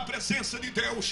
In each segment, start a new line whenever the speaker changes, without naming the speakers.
presença de Deus.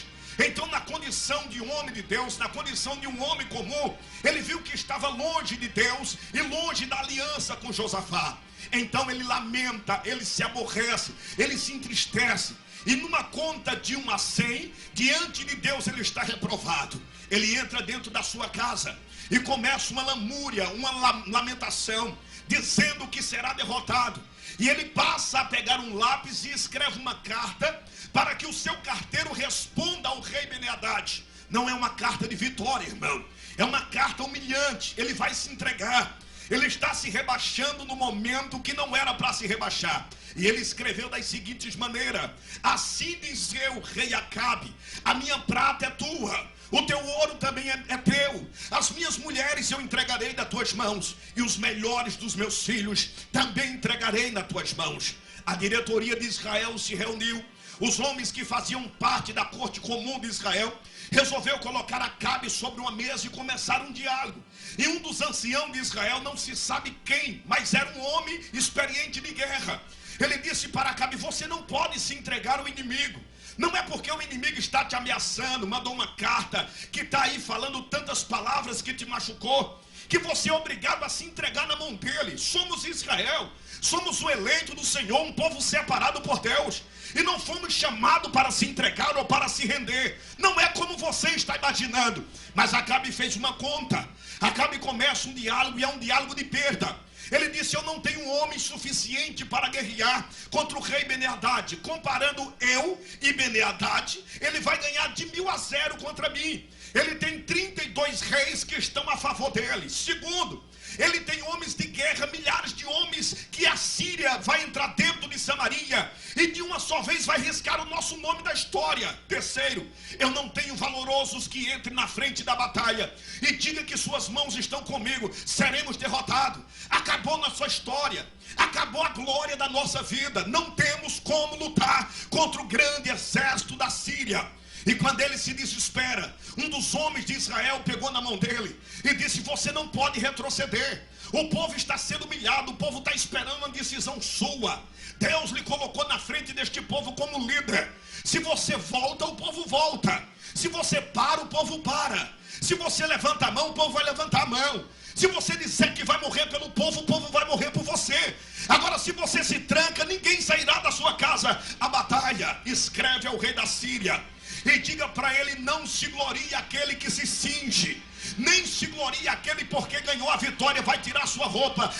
Então, na condição de um homem de Deus, na condição de um homem comum, ele viu que estava longe de Deus e longe da aliança com Josafá. Então ele lamenta, ele se aborrece, ele se entristece. E numa conta de 1 a 100, diante de Deus ele está reprovado. Ele entra dentro da sua casa e começa uma lamúria, uma lamentação, dizendo que será derrotado. E ele passa a pegar um lápis e escreve uma carta para que o seu carteiro responda ao rei Ben-Hadad. Não é uma carta de vitória, irmão. É uma carta humilhante. Ele vai se entregar. Ele está se rebaixando no momento que não era para se rebaixar. E ele escreveu da seguinte maneira: assim diz eu, rei Acabe, a minha prata é tua, o teu ouro também é teu, as minhas mulheres eu entregarei nas tuas mãos, e os melhores dos meus filhos também entregarei nas tuas mãos. A diretoria de Israel se reuniu. Os homens que faziam parte da corte comum de Israel resolveu colocar Acabe sobre uma mesa e começar um diálogo. E um dos anciãos de Israel, não se sabe quem, mas era um homem experiente de guerra. Ele disse para Acabe: você não pode se entregar ao inimigo. Não é porque o inimigo está te ameaçando, mandou uma carta que está aí falando tantas palavras que te machucou, que você é obrigado a se entregar na mão dele. Somos Israel, somos o eleito do Senhor, um povo separado por Deus, e não fomos chamados para se entregar ou para se render. Não é como você está imaginando. Mas Acabe fez uma conta. Acabe começa um diálogo, e é um diálogo de perda. Ele disse: eu não tenho um homem suficiente para guerrear contra o rei Ben-Hadad. Comparando eu e Ben-Hadad, ele vai ganhar de 1.000 contra mim. Ele tem 32 reis que estão a favor dele. Segundo, ele tem homens de guerra, milhares de homens, que a Síria vai entrar dentro de Samaria e de uma só vez vai riscar o nosso nome da história. Terceiro, eu não tenho valorosos que entrem na frente da batalha e diga que suas mãos estão comigo, seremos derrotados. Acabou nossa história, acabou a glória da nossa vida. Não temos como lutar contra o grande exército da Síria. E quando ele se desespera, um dos homens de Israel pegou na mão dele e disse: você não pode retroceder. O povo está sendo humilhado, o povo está esperando uma decisão sua. Deus lhe colocou na frente deste povo como líder. Se você volta, o povo volta. Se você para, o povo para. Se você levanta a mão, o povo vai levantar a mão. Se você disser que vai morrer pelo povo, o povo vai morrer por você. Agora, se você se tranca, ninguém sairá da sua casa. A batalha, escreve ao rei da Síria e diga para ele: não se glorie aquele que se cinge, nem se glorie aquele porque ganhou a vitória, vai tirar sua roupa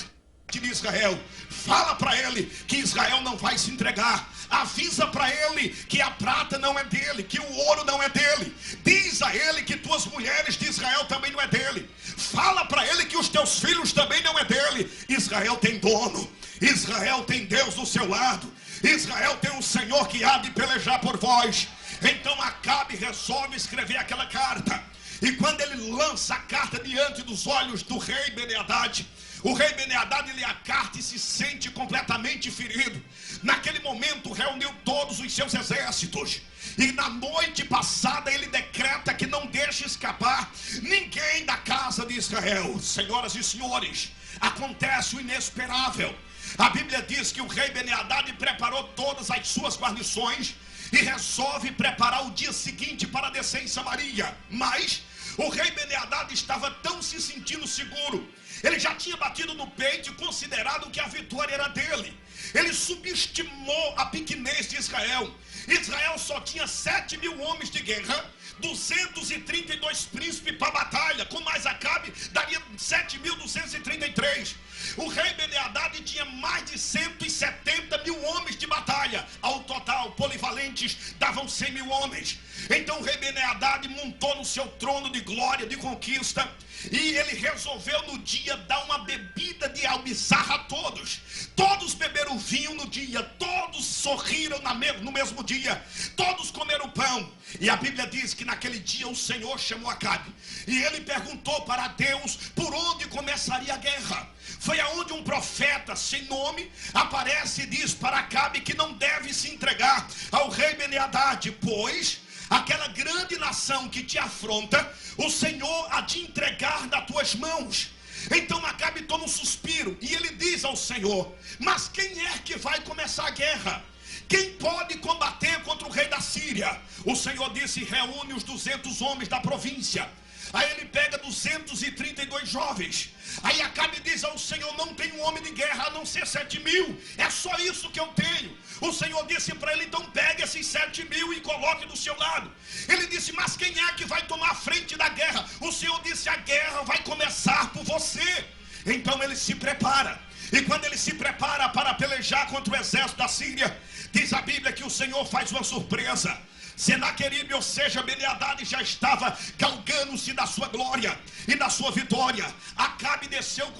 de Israel. Fala para ele que Israel não vai se entregar. Avisa para ele que a prata não é dele, que o ouro não é dele. Diz a ele que tuas mulheres de Israel também não é dele. Fala para ele que os teus filhos também não é dele. Israel tem dono, Israel tem Deus do seu lado, Israel tem um Senhor que há de pelejar por vós. Então Acabe resolve escrever aquela carta. E quando ele lança a carta diante dos olhos do rei Ben-Hadad, o rei Ben-Hadad lê a carta e se sente completamente ferido. Naquele momento reuniu todos os seus exércitos, e na noite passada ele decreta que não deixa escapar ninguém da casa de Israel. Senhoras e senhores, acontece o inesperável. A Bíblia diz que o rei Ben-Hadad preparou todas as suas guarnições e resolve preparar o dia seguinte para descer em Samaria. Mas o rei Ben-Hadad estava tão se sentindo seguro, ele já tinha batido no peito e considerado que a vitória era dele. Ele subestimou a pequenez de Israel. Israel só tinha 7.000 homens de guerra, 232 príncipes para a batalha. Com mais Acabe, daria 7.233. O rei Ben-Hadad tinha mais de 170.000 homens de batalha. Ao total, polivalentes, davam 100.000 homens. Então o rei Ben-Hadad montou no seu trono de glória, de conquista, e ele resolveu no dia dar uma bebida de almissarra a todos. Todos beberam vinho no dia, todos sorriram no mesmo dia, todos comeram pão. E a Bíblia diz que naquele dia o Senhor chamou Acabe, e ele perguntou para Deus por onde começaria a guerra. Foi aonde um profeta sem nome aparece e diz para Acabe que não deve se entregar ao rei Ben-Hadad, pois aquela grande nação que te afronta, o Senhor há de entregar nas tuas mãos. Então Acabe toma um suspiro e ele diz ao Senhor: mas quem é que vai começar a guerra? quem pode combater contra o rei da Síria? O Senhor disse, reúne os 200 homens da província. Aí ele pega 232 jovens. Aí Acabe diz ao Senhor, não tem um homem de guerra a não ser 7.000. É só isso que eu tenho. O Senhor disse para ele, então pegue esses 7.000 e coloque do seu lado. Ele disse, mas quem é que vai tomar a frente da guerra? O Senhor disse, a guerra vai começar por você. Então ele se prepara. E quando ele se prepara para pelejar contra o exército da Síria, diz a Bíblia que o Senhor faz uma surpresa. Senaqueribe, ou seja, Ben-Hadad já estava galgando-se da sua glória e da sua vitória. Acabe desceu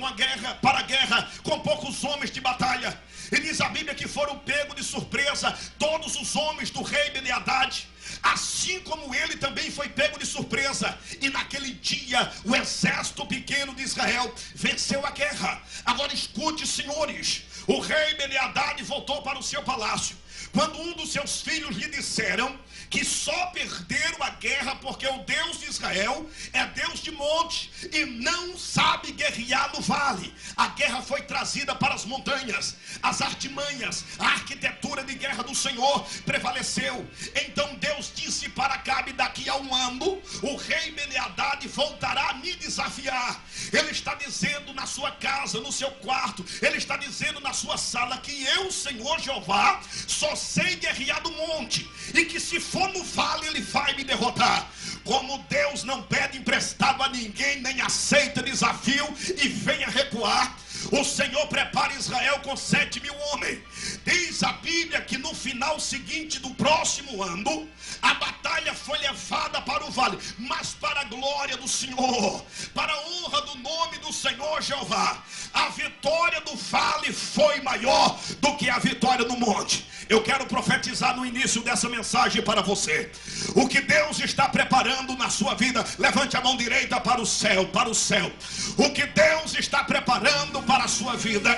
para a guerra com poucos homens de batalha. E diz a Bíblia que foram pegos de surpresa todos os homens do rei Ben-Hadad, assim como ele também foi pego de surpresa. E naquele dia o exército pequeno de Israel venceu a guerra. Agora escute, senhores, o rei Ben-Hadad voltou para o seu palácio, quando um dos seus filhos lhe disseram que só perderam a guerra porque o Deus de Israel é Deus de monte e não sabe guerrear no vale. A guerra foi trazida para as montanhas, as artimanhas, a arquitetura de guerra do Senhor prevaleceu. Então Deus disse para Acabe, daqui a um ano o rei Ben-Hadad voltará a me desafiar. Ele está dizendo na sua casa, no seu quarto, ele está dizendo na sua sala que eu, Senhor Jeová, só sei guerrear do monte, e que se for no vale ele vai me derrotar. Como Deus não pede emprestado a ninguém, nem aceita desafio e venha recuar, o Senhor prepara Israel com 7.000 homens. Diz a Bíblia que no final seguinte do próximo ano, a batalha foi levada para o vale, mas para a glória do Senhor, para a honra do nome do Senhor Jeová. A vitória do vale foi maior do que a vitória no monte. Eu quero profetizar no início dessa mensagem para você. O que Deus está preparando na sua vida, levante a mão direita para o céu, para o céu. O que Deus está preparando para a sua vida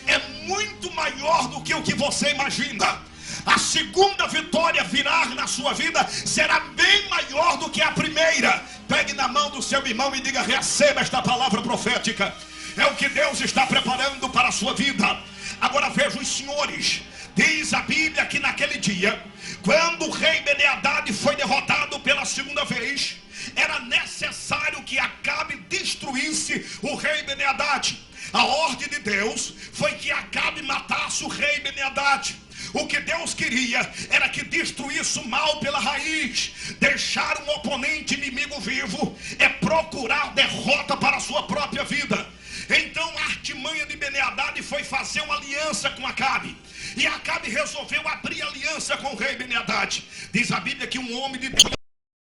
é muito maior do que o que você imagina. A segunda vitória virá na sua vida será bem maior do que a primeira. Pegue na mão do seu irmão e diga, receba esta palavra profética. É o que Deus está preparando para a sua vida. Agora veja os senhores. Diz a Bíblia que naquele dia, quando o rei Ben-Hadad foi derrotado pela segunda vez, era necessário que Acabe destruísse o rei Ben-Hadad. A ordem de Deus foi que Acabe matasse o rei Ben-Hadad. O que Deus queria era que destruísse o mal pela raiz. Deixar um oponente inimigo vivo é procurar derrota para a sua própria vida. Então a artimanha de Ben-Hadad foi fazer uma aliança com Acabe. E Acabe resolveu abrir aliança com o rei Ben-Hadad. Diz a Bíblia que um homem de Deus